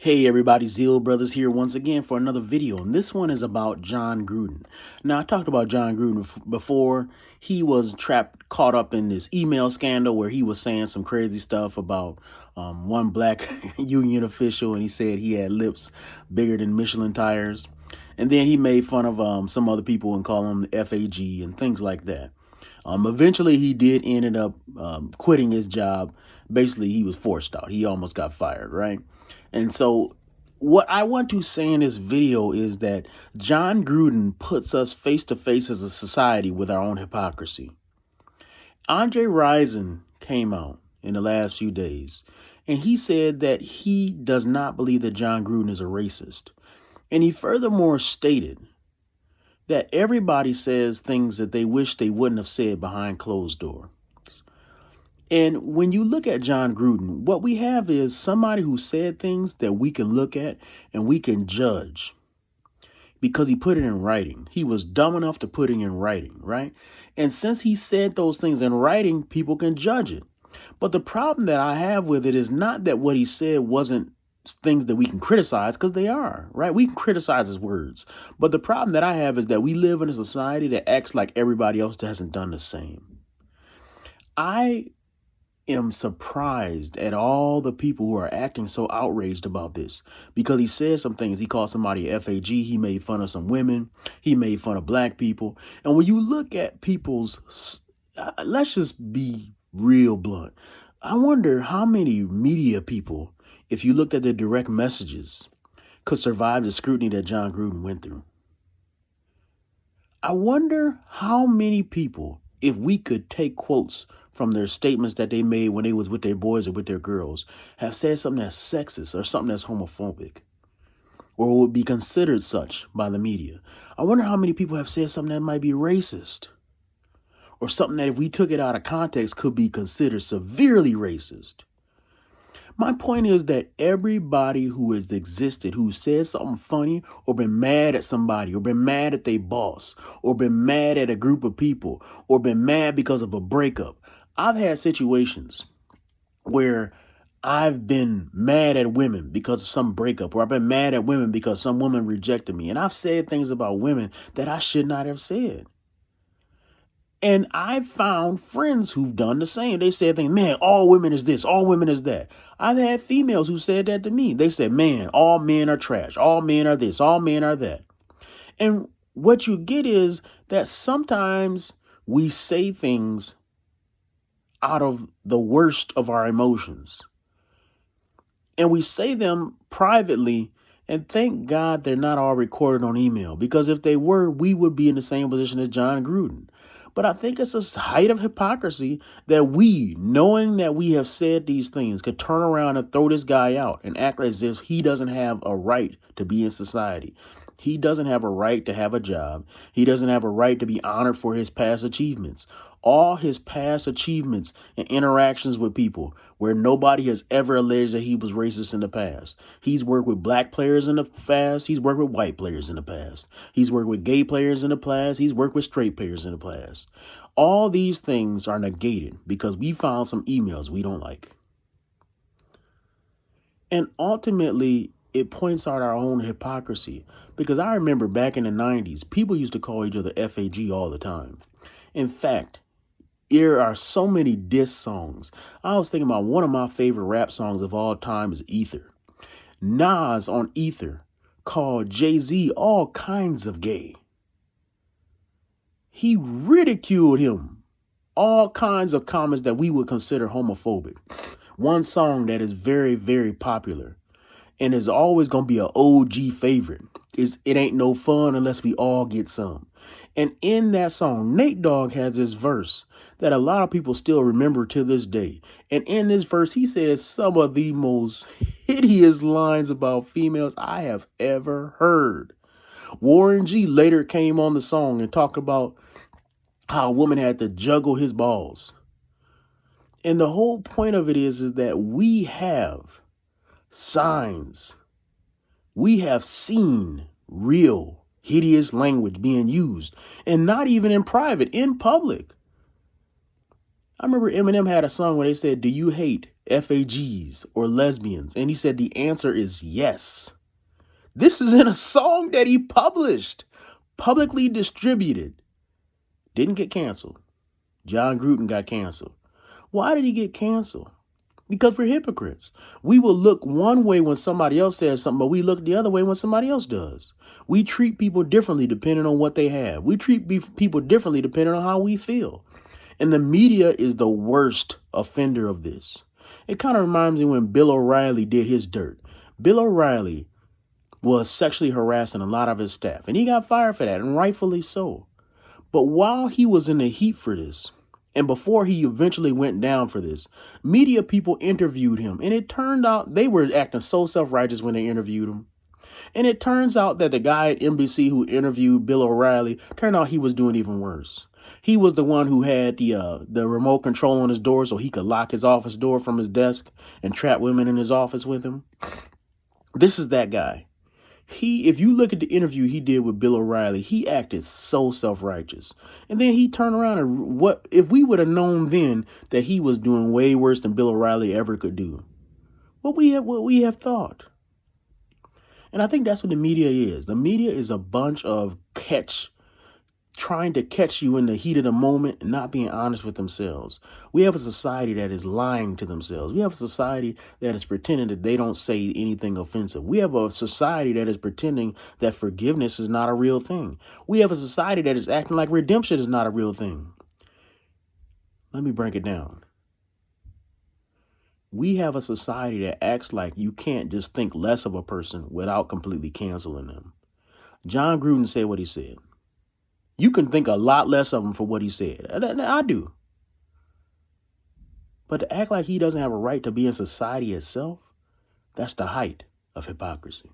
Hey everybody, Zeal Brothers here once again for another video, and this one is about Jon Gruden. Now, I talked about Jon Gruden before. He was caught up in this email scandal where he was saying some crazy stuff about one black union official, and he said he had lips bigger than Michelin tires. And then he made fun of some other people and called them FAG and things like that. Eventually, he did ended up quitting his job. Basically, he was forced out. He almost got fired, right? And so what I want to say in this video is that Jon Gruden puts us face to face as a society with our own hypocrisy. Andre Rison came out in the last few days, and he said that he does not believe that Jon Gruden is a racist. And he furthermore stated that everybody says things that they wish they wouldn't have said behind closed doors. And when you look at Jon Gruden, what we have is somebody who said things that we can look at and we can judge because he put it in writing. He was dumb enough to put it in writing, right? And since he said those things in writing, people can judge it. But the problem that I have with it is not that what he said wasn't things that we can criticize, because they are, right? We can criticize his words. But the problem that I have is that we live in a society that acts like everybody else hasn't done the same. I am surprised at all the people who are acting so outraged about this, because he said some things. He called somebody a FAG. He made fun of some women. He made fun of black people. And when you look at people's, let's just be real blunt. I wonder how many media people, if you looked at their direct messages, could survive the scrutiny that Jon Gruden went through. I wonder how many people, if we could take quotes from their statements that they made when they was with their boys or with their girls, have said something that's sexist or something that's homophobic or would be considered such by the media. I wonder how many people have said something that might be racist or something that if we took it out of context could be considered severely racist. My point is that everybody who has existed, who said something funny or been mad at somebody or been mad at their boss or been mad at a group of people or been mad because of a breakup. I've had situations where I've been mad at women because of some breakup, or I've been mad at women because some woman rejected me. And I've said things about women that I should not have said. And I've found friends who've done the same. They said things, man, all women is this, all women is that. I've had females who said that to me. They said, man, all men are trash. All men are this, all men are that. And what you get is that sometimes we say things out of the worst of our emotions. And we say them privately, and thank God they're not all recorded on email, because if they were, we would be in the same position as Jon Gruden. But I think it's a height of hypocrisy that we, knowing that we have said these things, could turn around and throw this guy out and act as if he doesn't have a right to be in society. He doesn't have a right to have a job. He doesn't have a right to be honored for his past achievements. All his past achievements and interactions with people where nobody has ever alleged that he was racist in the past. He's worked with black players in the past. He's worked with white players in the past. He's worked with gay players in the past. He's worked with straight players in the past. All these things are negated because we found some emails we don't like. And ultimately, it points out our own hypocrisy, because I remember back in the 90s, people used to call each other FAG all the time. In fact, there are so many diss songs. I was thinking about one of my favorite rap songs of all time is Ether. Nas on Ether called Jay-Z all kinds of gay. He ridiculed him. All kinds of comments that we would consider homophobic. One song that is very, very popular and is always going to be an OG favorite is It Ain't No Fun Unless We All Get Some. And in that song, Nate Dogg has this verse that a lot of people still remember to this day. And in this verse, he says some of the most hideous lines about females I have ever heard. Warren G later came on the song and talked about how a woman had to juggle his balls. And the whole point of it is that we have signs. We have seen real hideous language being used, and not even in private, in public. I remember Eminem had a song where they said, do you hate FAGs or lesbians? And he said the answer is yes. This is in a song that he published, publicly distributed. Didn't get canceled. Jon Gruden got canceled. Why did he get canceled? Because we're hypocrites. We will look one way when somebody else says something, but we look the other way when somebody else does. We treat people differently depending on what they have. We treat people differently depending on how we feel. And the media is the worst offender of this. It kind of reminds me when Bill O'Reilly did his dirt. Bill O'Reilly was sexually harassing a lot of his staff, and he got fired for that, and rightfully so. But while he was in the heat for this, and before he eventually went down for this, media people interviewed him, and it turned out they were acting so self-righteous when they interviewed him. And it turns out that the guy at NBC who interviewed Bill O'Reilly, turned out he was doing even worse. He was the one who had the remote control on his door so he could lock his office door from his desk and trap women in his office with him. This is that guy. If you look at the interview he did with Bill O'Reilly, he acted so self-righteous. And then he turned around and if we would have known then that he was doing way worse than Bill O'Reilly ever could do, what we have thought. And I think that's what the media is. The media is a bunch of trying to catch you in the heat of the moment and not being honest with themselves. We have a society that is lying to themselves. We have a society that is pretending that they don't say anything offensive. We have a society that is pretending that forgiveness is not a real thing. We have a society that is acting like redemption is not a real thing. Let me break it down. We have a society that acts like you can't just think less of a person without completely canceling them. Jon Gruden said what he said. You can think a lot less of him for what he said. I do. But to act like he doesn't have a right to be in society itself, that's the height of hypocrisy.